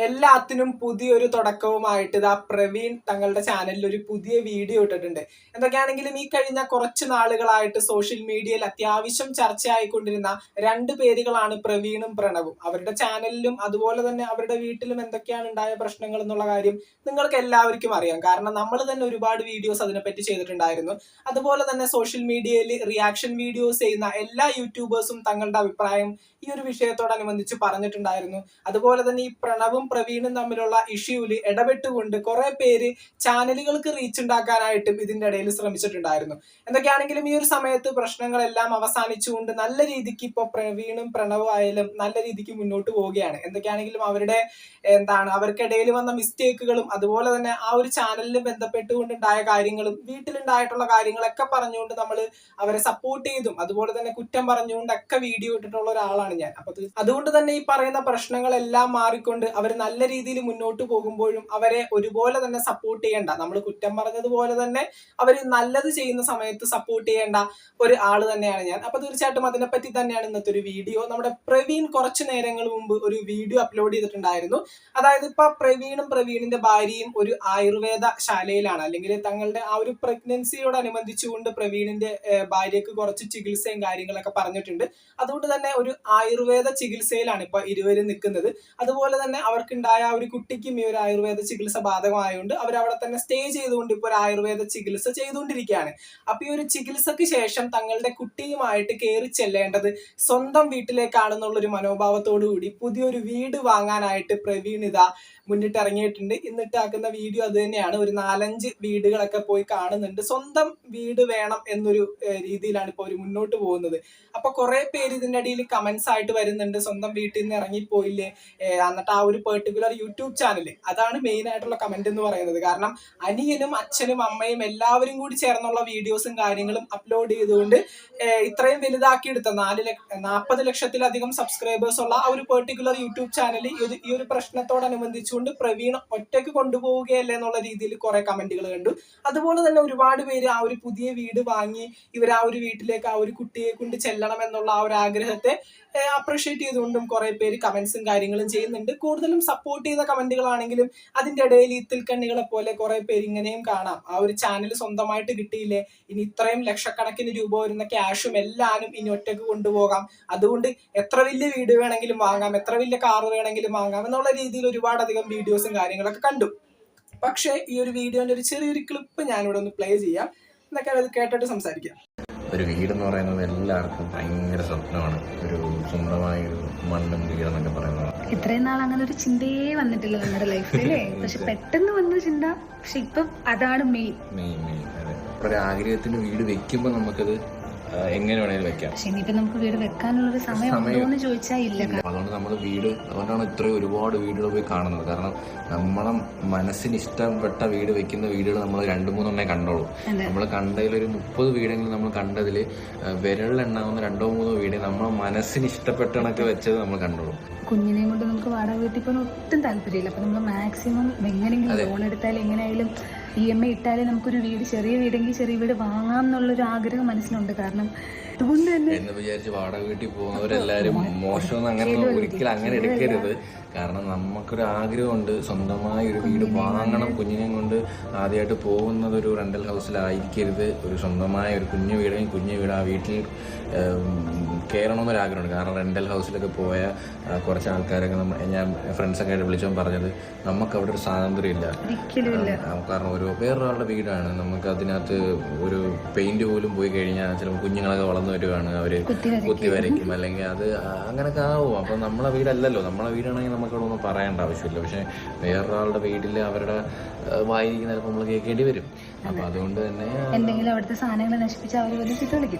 എല്ലാത്തിനും പുതിയൊരു തുടക്കവുമായിട്ട് ഇതാ പ്രവീൺ തങ്ങളുടെ ചാനലിൽ ഒരു പുതിയ വീഡിയോ ഇട്ടിട്ടുണ്ട്. എന്തൊക്കെയാണെങ്കിലും ഈ കഴിഞ്ഞ കുറച്ച് നാളുകളായിട്ട് സോഷ്യൽ മീഡിയയിൽ അത്യാവശ്യം ചർച്ചയായിക്കൊണ്ടിരുന്ന രണ്ട് പേരുകളാണ് പ്രവീണും പ്രണവും. അവരുടെ ചാനലിലും അതുപോലെ തന്നെ അവരുടെ വീട്ടിലും എന്തൊക്കെയാണ് ഉണ്ടായ പ്രശ്നങ്ങൾ എന്നുള്ള കാര്യം നിങ്ങൾക്ക് എല്ലാവർക്കും അറിയാം. കാരണം നമ്മൾ തന്നെ ഒരുപാട് വീഡിയോസ് അതിനെപ്പറ്റി ചെയ്തിട്ടുണ്ടായിരുന്നു. അതുപോലെ തന്നെ സോഷ്യൽ മീഡിയയിൽ റിയാക്ഷൻ വീഡിയോസ് ചെയ്യുന്ന എല്ലാ യൂട്യൂബേഴ്സും തങ്ങളുടെ അഭിപ്രായം ഈ ഒരു വിഷയത്തോടനുബന്ധിച്ച് പറഞ്ഞിട്ടുണ്ടായിരുന്നു. അതുപോലെ തന്നെ ഈ പ്രണവും പ്രവീണും തമ്മിലുള്ള ഇഷ്യൂവിൽ ഇടപെട്ടുകൊണ്ട് കുറെ പേര് ചാനലുകൾക്ക് റീച്ച് ഉണ്ടാക്കാനായിട്ടും ഇതിന്റെ ഇടയിൽ ശ്രമിച്ചിട്ടുണ്ടായിരുന്നു. എന്തൊക്കെയാണെങ്കിലും ഈ ഒരു സമയത്ത് പ്രശ്നങ്ങളെല്ലാം അവസാനിച്ചുകൊണ്ട് നല്ല രീതിക്ക് ഇപ്പൊ പ്രവീണും പ്രണവും ആയാലും നല്ല രീതിക്ക് മുന്നോട്ട് പോവുകയാണ്. എന്തൊക്കെയാണെങ്കിലും അവരുടെ അവർക്കിടയിൽ വന്ന മിസ്റ്റേക്കുകളും അതുപോലെ തന്നെ ആ ഒരു ചാനലിൽ ബന്ധപ്പെട്ടുകൊണ്ടുണ്ടായ കാര്യങ്ങളും വീട്ടിലുണ്ടായിട്ടുള്ള കാര്യങ്ങളൊക്കെ പറഞ്ഞുകൊണ്ട് നമ്മൾ അവരെ സപ്പോർട്ട് ചെയ്തും അതുപോലെ തന്നെ കുറ്റം പറഞ്ഞുകൊണ്ടൊക്കെ വീഡിയോ ഇട്ടിട്ടുള്ള ഒരാളാണ് ഞാൻ. അപ്പൊ അതുകൊണ്ട് തന്നെ ഈ പറയുന്ന പ്രശ്നങ്ങളെല്ലാം മാറിക്കൊണ്ട് അവർ നല്ല രീതിയിൽ മുന്നോട്ട് പോകുമ്പോഴും അവരെ ഒരുപോലെ തന്നെ സപ്പോർട്ട് ചെയ്യേണ്ട, നമ്മൾ കുറ്റം പറഞ്ഞതുപോലെ തന്നെ അവർ നല്ലത് ചെയ്യുന്ന സമയത്ത് സപ്പോർട്ട് ചെയ്യേണ്ട ഒരു ആള് തന്നെയാണ് ഞാൻ. അപ്പൊ തീർച്ചയായിട്ടും അതിനെപ്പറ്റി തന്നെയാണ് ഇന്നത്തെ ഒരു വീഡിയോ. നമ്മുടെ പ്രവീൺ കുറച്ചു നേരങ്ങൾ മുമ്പ് ഒരു വീഡിയോ അപ്ലോഡ് ചെയ്തിട്ടുണ്ടായിരുന്നു. അതായത് ഇപ്പൊ പ്രവീണിന്റെ ഭാര്യയും ഒരു ആയുർവേദ ശാലയിലാണ്, അല്ലെങ്കിൽ തങ്ങളുടെ ആ ഒരു പ്രഗ്നൻസിയോടനുബന്ധിച്ചുകൊണ്ട് പ്രവീണിന്റെ ഭാര്യക്ക് കുറച്ച് ചികിത്സയും കാര്യങ്ങളൊക്കെ പറഞ്ഞിട്ടുണ്ട്. അതുകൊണ്ട് തന്നെ ഒരു ആയുർവേദ ചികിത്സയിലാണ് ഇപ്പൊ ഇരുവരും നിൽക്കുന്നത്. അതുപോലെ തന്നെ അവർക്കുണ്ടായ ആ ഒരു കുട്ടിക്കും ഈ ഒരു ആയുർവേദ ചികിത്സ ബാധകമായതുകൊണ്ട് അവർ അവിടെ തന്നെ സ്റ്റേ ചെയ്തുകൊണ്ട് ഇപ്പൊ ഒരു ആയുർവേദ ചികിത്സ ചെയ്തുകൊണ്ടിരിക്കുകയാണ്. അപ്പൊ ഈ ഒരു ചികിത്സക്ക് ശേഷം തങ്ങളുടെ കുട്ടിയുമായിട്ട് കയറി ചെല്ലേണ്ടത് സ്വന്തം വീട്ടിലേക്കാണെന്നുള്ളൊരു മനോഭാവത്തോടു കൂടി പുതിയൊരു വീട് വാങ്ങാനായിട്ട് പ്രവീൺ ഇതാ മുന്നിട്ടിറങ്ങിയിട്ടുണ്ട്. ഇന്നിട്ടാക്കുന്ന വീഡിയോ അത് തന്നെയാണ്. ഒരു 4-5 വീടുകളൊക്കെ പോയി കാണുന്നുണ്ട്. സ്വന്തം വീട് വേണം എന്നൊരു രീതിയിലാണ് ഇപ്പൊ അവർ മുന്നോട്ട് പോകുന്നത്. അപ്പൊ കുറെ പേര് ഇതിന്റെ അടിയിൽ കമന്റ്സ് ആയിട്ട് വരുന്നുണ്ട്, സ്വന്തം വീട്ടിൽ നിന്ന് ഇറങ്ങിപ്പോയില്ലേ, എന്നിട്ട് ആ ഒരു പെർട്ടിക്കുലർ യൂട്യൂബ് ചാനൽ, അതാണ് മെയിൻ ആയിട്ടുള്ള കമന്റ് എന്ന് പറയുന്നത്. കാരണം അനിയനും അച്ഛനും അമ്മയും എല്ലാവരും കൂടി ചേർന്നുള്ള വീഡിയോസും കാര്യങ്ങളും അപ്ലോഡ് ചെയ്തുകൊണ്ട് ഇത്രയും വലുതാക്കിയെടുത്ത 40 ലക്ഷത്തിലധികം സബ്സ്ക്രൈബേഴ്സ് ഉള്ള ആ ഒരു പെർട്ടിക്കുലർ യൂട്യൂബ് ചാനൽ ഈ ഒരു പ്രശ്നത്തോടനുബന്ധിച്ചുകൊണ്ട് പ്രവീൺ ഒറ്റയ്ക്ക് കൊണ്ടുപോവുകയല്ലേ എന്നുള്ള രീതിയിൽ കുറെ കമന്റുകൾ കണ്ടു. അതുപോലെ തന്നെ ഒരുപാട് പേര് ആ ഒരു പുതിയ വീട് വാങ്ങി ഇവർ ആ ഒരു വീട്ടിലേക്ക് ആ ഒരു കുട്ടിയെ കൊണ്ട് ചെല്ലണം എന്നുള്ള ആ ഒരു ആഗ്രഹത്തെ അപ്രീഷിയേറ്റ് ചെയ്തുകൊണ്ടും കുറെ പേര് കമന്റ്സും കാര്യങ്ങളും ചെയ്യുന്നുണ്ട്. കൂടുതലും സപ്പോർട്ട് ചെയ്ത കമന്റുകളാണെങ്കിലും അതിന്റെ ഇടയിൽ ഈത്തിൽക്കണ്ണികളെ പോലെ കുറെ പേര് ഇങ്ങനെയും കാണാം, ആ ഒരു ചാനൽ സ്വന്തമായിട്ട് കിട്ടിയില്ലേ, ഇനി ഇത്രയും ലക്ഷക്കണക്കിന് രൂപ വരുന്ന ക്യാഷും എല്ലാനും ഇനി ഒറ്റയ്ക്ക് കൊണ്ടുപോകാം, അതുകൊണ്ട് എത്ര വലിയ വീട് വേണമെങ്കിലും വാങ്ങാം, എത്ര വലിയ കാറ് വേണമെങ്കിലും വാങ്ങാം എന്നുള്ള രീതിയിൽ ഒരുപാടധികം വീഡിയോസും കാര്യങ്ങളൊക്കെ കണ്ടു. പക്ഷേ ഈ ഒരു വീഡിയോന്റെ ഒരു ചെറിയൊരു ക്ലിപ്പ് ഞാനിവിടെ ഒന്ന് പ്ലേ ചെയ്യാം, എന്നൊക്കെ അത് കേട്ടിട്ട് സംസാരിക്കാം. ഒരു വീടെന്ന് പറയുന്നത് എല്ലാവർക്കും ഭയങ്കര സ്വപ്നമാണ്. ഒരു സ്വന്തമായ ഒരു മണ്ണും വീടെന്നൊക്കെ പറയുന്നത്. ഇത്രയും നാൾ അങ്ങനെ ഒരു ചിന്തയെ വന്നിട്ടില്ല നമ്മുടെ ലൈഫിലേ. പക്ഷെ പെട്ടെന്ന് വന്ന ചിന്ത, പക്ഷെ ഇപ്പം അതാണ് മെയിൻ. അതെ, ഒരു ആഗ്രഹത്തിന് വീട് വെക്കുമ്പോൾ നമുക്കത് എങ്ങനെ വേണേലും വെക്കാം. പക്ഷെ ഇനിയിപ്പോ നമുക്ക് വീട് വെക്കാനുള്ളൊരു സമയം ഉണ്ടോന്ന് ചോദിച്ചാൽ ഇല്ല. അതുകൊണ്ട് നമ്മൾ അതുകൊണ്ടാണ് ഇത്രയും ഒരുപാട് വീടുകൾ പോയി കാണുന്നത്. കാരണം നമ്മളെ മനസ്സിന് ഇഷ്ടപ്പെട്ട വീട് വെക്കുന്ന വീടുകൾ നമ്മൾ 2-3 കണ്ടോളൂ. നമ്മൾ കണ്ടതിൽ ഒരു 30 വീടെങ്കിലും നമ്മൾ കണ്ടതിൽ വിരലിലെണ്ണാവുന്ന 2-3 വീട് നമ്മളെ മനസ്സിന് ഇഷ്ടപ്പെട്ട കണക്ക് വെച്ചത് നമ്മൾ കണ്ടോളൂ. കുഞ്ഞിനെയും കൊണ്ട് നമുക്ക് വാടക വീട്ടിൽ പോകാൻ ഒട്ടും താല്പര്യമില്ല. അപ്പൊ നമ്മൾ മാക്സിമം എങ്ങനെയെങ്കിലും ലോൺ എടുത്താലും എങ്ങനെയായാലും EMI ഇട്ടാലേ നമുക്കൊരു വീട്, ചെറിയ വീടെങ്കിൽ ചെറിയ വീട് വാങ്ങാം എന്നുള്ളൊരു ആഗ്രഹം മനസ്സിലുണ്ട്. കാരണം അതുകൊണ്ട് തന്നെ എന്ന് വിചാരിച്ച് വാടക വീട്ടിൽ പോകുന്നവരെല്ലാരും മോശമെന്ന് അങ്ങനെ ഒരിക്കലും അങ്ങനെ എടുക്കരുത്. കാരണം നമുക്കൊരു ആഗ്രഹമുണ്ട്, സ്വന്തമായ ഒരു വീട് വാങ്ങണം. കുഞ്ഞിനെയും കൊണ്ട് ആദ്യമായിട്ട് പോകുന്നത് ഒരു റെന്റൽ ഹൗസിലായിരിക്കരുത്. ഒരു സ്വന്തമായ ഒരു കുഞ്ഞു വീട് ആ വീട്ടിൽ കയറണമെന്നൊരാഗ്രഹമുണ്ട്. കാരണം റെന്റൽ ഹൗസിലൊക്കെ പോയ കുറച്ച് ആൾക്കാരൊക്കെ ഞാൻ ഫ്രണ്ട്സൊക്കെ ആയിട്ട് വിളിച്ചോ പറഞ്ഞത് നമുക്കവിടെ ഒരു സ്വാതന്ത്ര്യം ഇല്ല. കാരണം വേറൊരാളുടെ വീടാണ്, നമുക്ക് അതിനകത്ത് ഒരു പെയിന്റ് പോലും പോയി കഴിഞ്ഞാൽ ചിലപ്പോൾ കുഞ്ഞുങ്ങളൊക്കെ വളർന്നു വരുവാണ്, അവര് കുത്തി വരയ്ക്കും, അല്ലെങ്കിൽ അത് അങ്ങനെയൊക്കെ ആവും. അപ്പൊ നമ്മളെ വീടല്ലല്ലോ. നമ്മളെ വീടാണെങ്കിൽ നമുക്കവിടെ ഒന്നും പറയേണ്ട ആവശ്യമില്ല. പക്ഷെ വേറൊരാളുടെ വീട്ടിൽ അവരുടെ വായിരിക്കുന്ന ചിലപ്പോൾ നമ്മൾ കേൾക്കേണ്ടി വരും. അപ്പൊ അതുകൊണ്ട് തന്നെ എന്തെങ്കിലും അവിടുത്തെ സാധനങ്ങൾ നശിപ്പിച്ച് അവർ ചീത്ത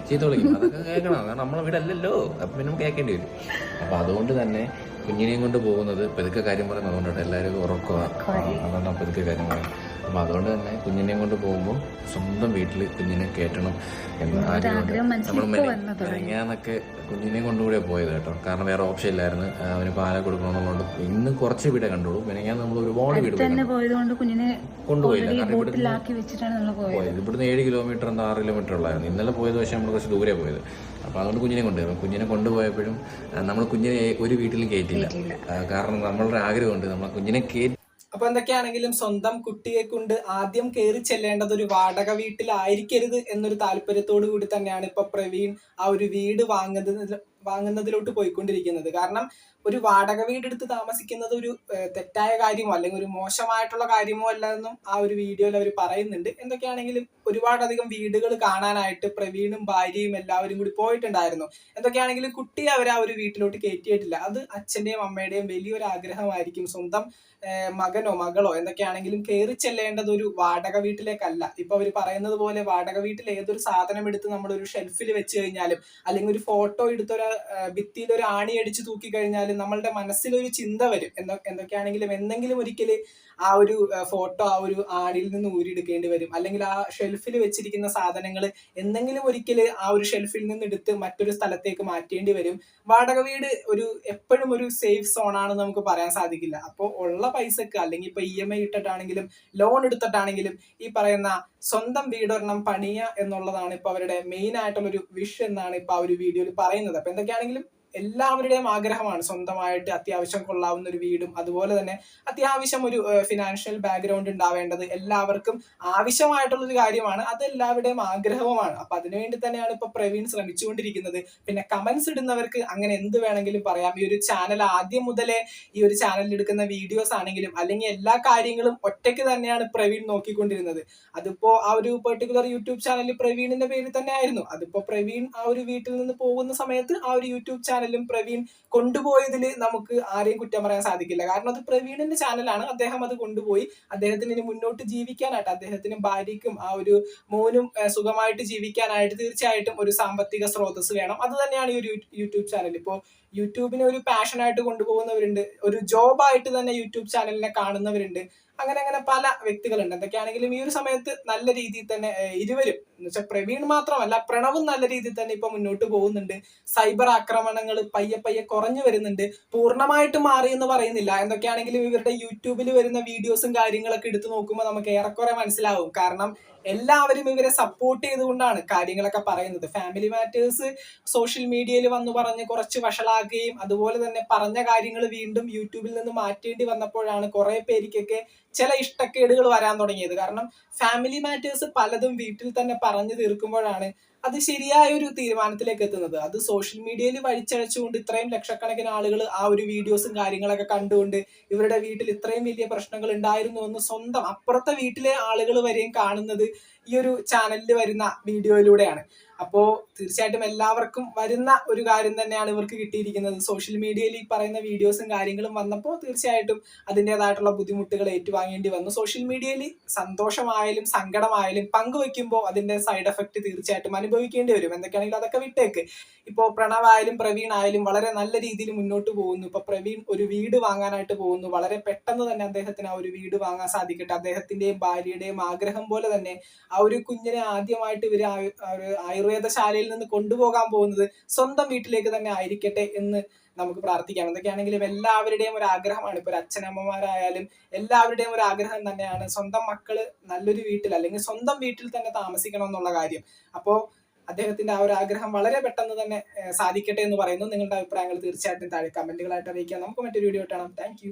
വിളിക്കും. അതൊക്കെ കേൾക്കണം, കാരണം നമ്മളെ വീടല്ലല്ലോ. അപ്പൊ പിന്നെ കേൾക്കേണ്ടി വരും. അപ്പൊ അതുകൊണ്ട് തന്നെ കുഞ്ഞിനെയും കൊണ്ട് പോകുന്നത് പെതുക്കെ കാര്യം പറയുന്നത്. അതുകൊണ്ടാണ് എല്ലാവരും ഉറക്കുക, അതുകൊണ്ടാണ് പെതുക്കെ കാര്യം പറയുന്നത്. അപ്പോൾ അതുകൊണ്ട് തന്നെ കുഞ്ഞിനെയും കൊണ്ട് പോകുമ്പോൾ സ്വന്തം വീട്ടിൽ കുഞ്ഞിനെ കയറ്റണം എന്ന് ആഗ്രഹമുണ്ട്. നമ്മൾ മെനങ്ങാന്നൊക്കെ കുഞ്ഞിനെയും കൊണ്ടുകൂടെ പോയത് കേട്ടോ, കാരണം വേറെ ഓപ്ഷൻ ഇല്ലായിരുന്നു. അവന് പാല കൊടുക്കണമെന്നുള്ളത് ഇന്ന് കുറച്ച് വീടേ കണ്ടുള്ളൂ. മെനങ്ങാൻ നമ്മൾ ഒരുപാട് വീട് കൊണ്ടുപോയില്ല, കാരണം പോയത് ഇവിടുന്ന് 7 കിലോമീറ്റർ 6 കിലോമീറ്റർ ഉള്ളായിരുന്നു. ഇന്നലെ പോയത് പക്ഷേ നമ്മൾ കുറച്ച് ദൂരെ പോയത്. അപ്പോൾ അതുകൊണ്ട് കുഞ്ഞിനെ കൊണ്ടുപോയി. കുഞ്ഞിനെ കൊണ്ടുപോയപ്പോഴും നമ്മൾ കുഞ്ഞിനെ ഒരു വീട്ടിലും കയറ്റില്ല, കാരണം നമ്മളുടെ ആഗ്രഹമുണ്ട് നമ്മൾ കുഞ്ഞിനെ അപ്പൊ എന്തൊക്കെയാണെങ്കിലും സ്വന്തം കുട്ടിയെ കൊണ്ട് ആദ്യം കയറി ചെല്ലേണ്ടത് ഒരു വാടക വീട്ടിലായിരിക്കരുത് എന്നൊരു താല്പര്യത്തോടു കൂടി തന്നെയാണ് ഇപ്പൊ പ്രവീൺ ആ ഒരു വീട് വാങ്ങുന്നതിലോട്ട് പോയിക്കൊണ്ടിരിക്കുന്നത്. കാരണം ഒരു വാടക വീടെടുത്ത് താമസിക്കുന്നത് ഒരു തെറ്റായ കാര്യമോ അല്ലെങ്കിൽ ഒരു മോശമായിട്ടുള്ള കാര്യമോ അല്ല എന്നും ആ ഒരു വീഡിയോയിൽ അവർ പറയുന്നുണ്ട്. എന്തൊക്കെയാണെങ്കിലും ഒരുപാടധികം വീടുകൾ കാണാനായിട്ട് പ്രവീണും ഭാര്യയും എല്ലാവരും കൂടി പോയിട്ടുണ്ടായിരുന്നു. എന്തൊക്കെയാണെങ്കിലും കുട്ടിയെ അവർ ആ ഒരു വീട്ടിലോട്ട് കയറ്റിയിട്ടില്ല. അത് അച്ഛന്റെയും അമ്മയുടെയും വലിയൊരു ആഗ്രഹമായിരിക്കും. സ്വന്തം മകനോ മകളോ എന്തൊക്കെയാണെങ്കിലും കയറി ചെല്ലേണ്ടത് ഒരു വാടക വീട്ടിലേക്കല്ല. ഇപ്പൊ അവർ പറയുന്നത് പോലെ വാടക വീട്ടിൽ ഏതൊരു സാധനം എടുത്ത് നമ്മളൊരു ഷെൽഫിൽ വെച്ച് കഴിഞ്ഞാലും അല്ലെങ്കിൽ ഒരു ഫോട്ടോ എടുത്തൊരു ഭിത്തിയിൽ ഒരു ആണി അടിച്ച് തൂക്കി കഴിഞ്ഞാലും നമ്മളുടെ മനസ്സിലൊരു ചിന്ത വരും. എന്തൊക്കെയാണെങ്കിലും എന്തെങ്കിലും ഒരിക്കൽ ആ ഒരു ഫോട്ടോ ആ ഒരു ആണിയിൽ നിന്ന് ഊരിയെടുക്കേണ്ടി വരും, അല്ലെങ്കിൽ ആ ഷെൽഫിൽ വെച്ചിരിക്കുന്ന സാധനങ്ങൾ എന്തെങ്കിലും ഒരിക്കൽ ആ ഒരു ഷെൽഫിൽ നിന്ന് എടുത്ത് മറ്റൊരു സ്ഥലത്തേക്ക് മാറ്റേണ്ടി വരും. വാടക വീട് എപ്പോഴും ഒരു സേഫ് സോൺ ആണെന്ന് നമുക്ക് പറയാൻ സാധിക്കില്ല. അപ്പോൾ ഉള്ള പൈസക്ക് അല്ലെങ്കിൽ ഇപ്പൊ EMI ഇട്ടിട്ടാണെങ്കിലും ലോൺ എടുത്തിട്ടാണെങ്കിലും ഈ പറയുന്ന സ്വന്തം വീടൊരെണ്ണം പണിയ എന്നുള്ളതാണ് ഇപ്പൊ അവരുടെ മെയിൻ ആയിട്ടുള്ള ഒരു വിഷ് എന്നാണ് ഇപ്പൊ ആ ഒരു വീഡിയോയിൽ പറയുന്നത്. അപ്പൊ എന്തൊക്കെയാണെങ്കിലും എല്ലാവരുടെയും ആഗ്രഹമാണ് സ്വന്തമായിട്ട് അത്യാവശ്യം കൊള്ളാവുന്ന ഒരു വീടും അതുപോലെ തന്നെ അത്യാവശ്യം ഒരു ഫിനാൻഷ്യൽ ബാക്ക്ഗ്രൗണ്ട് ഉണ്ടാവേണ്ടത് എല്ലാവർക്കും ആവശ്യമായിട്ടുള്ളൊരു കാര്യമാണ്. അത് എല്ലാവരുടെയും ആഗ്രഹവുമാണ്. അപ്പൊ അതിനുവേണ്ടി തന്നെയാണ് ഇപ്പൊ പ്രവീൺ ശ്രമിച്ചുകൊണ്ടിരിക്കുന്നത്. പിന്നെ കമന്റ്സ് ഇടുന്നവർക്ക് അങ്ങനെ എന്ത് വേണമെങ്കിലും പറയാം. ഈ ഒരു ചാനൽ ആദ്യം മുതലേ ഈ ഒരു ചാനലിൽ എടുക്കുന്ന വീഡിയോസ് ആണെങ്കിലും അല്ലെങ്കിൽ എല്ലാ കാര്യങ്ങളും ഒറ്റയ്ക്ക് തന്നെയാണ് പ്രവീൺ നോക്കിക്കൊണ്ടിരുന്നത്. അതിപ്പോ ആ ഒരു പെർട്ടിക്കുലർ യൂട്യൂബ് ചാനൽ പ്രവീണിന്റെ പേരിൽ തന്നെ ആയിരുന്നു. അതിപ്പോ പ്രവീൺ ആ ഒരു വീട്ടിൽ നിന്ന് പോകുന്ന സമയത്ത് ആ ഒരു യൂട്യൂബ് ചാനലും പ്രവീൺ കൊണ്ടുപോയതിൽ നമുക്ക് ആരെയും കുറ്റം പറയാൻ സാധിക്കില്ല. കാരണം അത് പ്രവീണിന്റെ ചാനലാണ്, അദ്ദേഹം അത് കൊണ്ടുപോയി. അദ്ദേഹത്തിന് ഇനി മുന്നോട്ട് ജീവിക്കാനായിട്ട് അദ്ദേഹത്തിനും ഭാര്യയ്ക്കും ആ ഒരു മോനും സുഖമായിട്ട് ജീവിക്കാനായിട്ട് തീർച്ചയായിട്ടും ഒരു സാമ്പത്തിക സ്രോതസ് വേണം. അത് തന്നെയാണ് ഈ ഒരു യൂട്യൂബ് ചാനൽ. ഇപ്പോൾ യൂട്യൂബിനെ ഒരു പാഷനായിട്ട് കൊണ്ടുപോകുന്നവരുണ്ട്, ഒരു ജോബായിട്ട് തന്നെ യൂട്യൂബ് ചാനലിനെ കാണുന്നവരുണ്ട്. അങ്ങനെ പല വ്യക്തികളുണ്ട്. എന്തൊക്കെയാണെങ്കിലും ഈ ഒരു സമയത്ത് നല്ല രീതിയിൽ തന്നെ ഇരുവരും എന്ന് വെച്ചാൽ പ്രവീൺ മാത്രമല്ല പ്രണവും നല്ല രീതിയിൽ തന്നെ ഇപ്പൊ മുന്നോട്ട് പോകുന്നുണ്ട്. സൈബർ ആക്രമണങ്ങൾ പയ്യെ കുറഞ്ഞു വരുന്നുണ്ട്. പൂർണ്ണമായിട്ട് മാറി എന്ന് പറയുന്നില്ല. എന്തൊക്കെയാണെങ്കിലും ഇവരുടെ യൂട്യൂബിൽ വരുന്ന വീഡിയോസും കാര്യങ്ങളൊക്കെ എടുത്തു നോക്കുമ്പോൾ നമുക്ക് ഏറെക്കുറെ മനസ്സിലാവും. കാരണം എല്ലാവരും ഇവരെ സപ്പോർട്ട് ചെയ്തുകൊണ്ടാണ് കാര്യങ്ങളൊക്കെ പറയുന്നത്. ഫാമിലി മാറ്റേഴ്സ് സോഷ്യൽ മീഡിയയിൽ വന്നു പറഞ്ഞ് കുറച്ച് വഷളാക്കുകയും അതുപോലെ തന്നെ പറഞ്ഞ കാര്യങ്ങൾ വീണ്ടും യൂട്യൂബിൽ നിന്ന് മാറ്റേണ്ടി വന്നപ്പോഴാണ് കുറെ പേർക്കൊക്കെ ചില ഇഷ്ടക്കേടുകൾ വരാൻ തുടങ്ങിയത്. കാരണം ഫാമിലി മാറ്റേഴ്സ് പലതും വീട്ടിൽ തന്നെ പറഞ്ഞു തീർക്കുമ്പോഴാണ് അത് ശരിയായ ഒരു തീരുമാനത്തിലേക്ക് എത്തുന്നത്. അത് സോഷ്യൽ മീഡിയയിൽ വഴിച്ചഴച്ചുകൊണ്ട് ഇത്രയും ലക്ഷക്കണക്കിന് ആളുകൾ ആ ഒരു വീഡിയോസും കാര്യങ്ങളൊക്കെ കണ്ടുകൊണ്ട് ഇവരുടെ വീട്ടിൽ ഇത്രയും വലിയ പ്രശ്നങ്ങൾ ഉണ്ടായിരുന്നു എന്ന് സ്വന്തം അപ്പുറത്തെ വീട്ടിലെ ആളുകൾ വരെയും കാണുന്നത് ഈ ഒരു ചാനലിൽ വരുന്ന വീഡിയോയിലൂടെയാണ്. അപ്പോൾ തീർച്ചയായിട്ടും എല്ലാവർക്കും വരുന്ന ഒരു കാര്യം തന്നെയാണ് ഇവർക്ക് കിട്ടിയിരിക്കുന്നത്. സോഷ്യൽ മീഡിയയിൽ ഈ പറയുന്ന വീഡിയോസും കാര്യങ്ങളും വന്നപ്പോൾ തീർച്ചയായിട്ടും അതിൻ്റെതായിട്ടുള്ള ബുദ്ധിമുട്ടുകൾ ഏറ്റുവാങ്ങേണ്ടി വന്നു. സോഷ്യൽ മീഡിയയിൽ സന്തോഷമായാലും സങ്കടമായാലും പങ്കുവെക്കുമ്പോൾ അതിന്റെ സൈഡ് എഫക്ട് തീർച്ചയായിട്ടും അനുഭവിക്കേണ്ടി വരും. എന്തൊക്കെയാണെങ്കിലും അതൊക്കെ വിട്ടേക്ക്. ഇപ്പോൾ പ്രണവായാലും പ്രവീൺ ആയാലും വളരെ നല്ല രീതിയിൽ മുന്നോട്ട് പോകുന്നു. ഇപ്പൊ പ്രവീൺ ഒരു വീട് വാങ്ങാനായിട്ട് പോകുന്നു. വളരെ പെട്ടെന്ന് തന്നെ അദ്ദേഹത്തിന് ആ ഒരു വീട് വാങ്ങാൻ സാധിക്കട്ടെ. അദ്ദേഹത്തിന്റെയും ഭാര്യയുടെയും ആഗ്രഹം പോലെ തന്നെ ആ ഒരു കുഞ്ഞിനെ ആദ്യമായിട്ട് ഇവര് ആയുർവേദശാലയിൽ നിന്ന് കൊണ്ടുപോകാൻ പോകുന്നത് സ്വന്തം വീട്ടിലേക്ക് തന്നെ ആയിരിക്കട്ടെ എന്ന് നമുക്ക് പ്രാർത്ഥിക്കാം. എന്തൊക്കെയാണെങ്കിലും എല്ലാവരുടെയും ഒരു ആഗ്രഹമാണ്. ഇപ്പൊ ഒരു അച്ഛനമ്മമാരായാലും എല്ലാവരുടെയും ഒരു ആഗ്രഹം തന്നെയാണ് സ്വന്തം മക്കള് നല്ലൊരു വീട്ടിൽ അല്ലെങ്കിൽ സ്വന്തം വീട്ടിൽ തന്നെ താമസിക്കണം എന്നുള്ള കാര്യം. അപ്പോ അദ്ദേഹത്തിന്റെ ആ ഒരു ആഗ്രഹം വളരെ പെട്ടെന്ന് തന്നെ സാധിക്കട്ടെ എന്ന് പറയുന്നു. നിങ്ങളുടെ അഭിപ്രായങ്ങൾ തീർച്ചയായിട്ടും താഴെ കമന്റുകളായിട്ട് അറിയിക്കാം. നമുക്ക് മറ്റൊരു വീഡിയോ കാണാം. താങ്ക്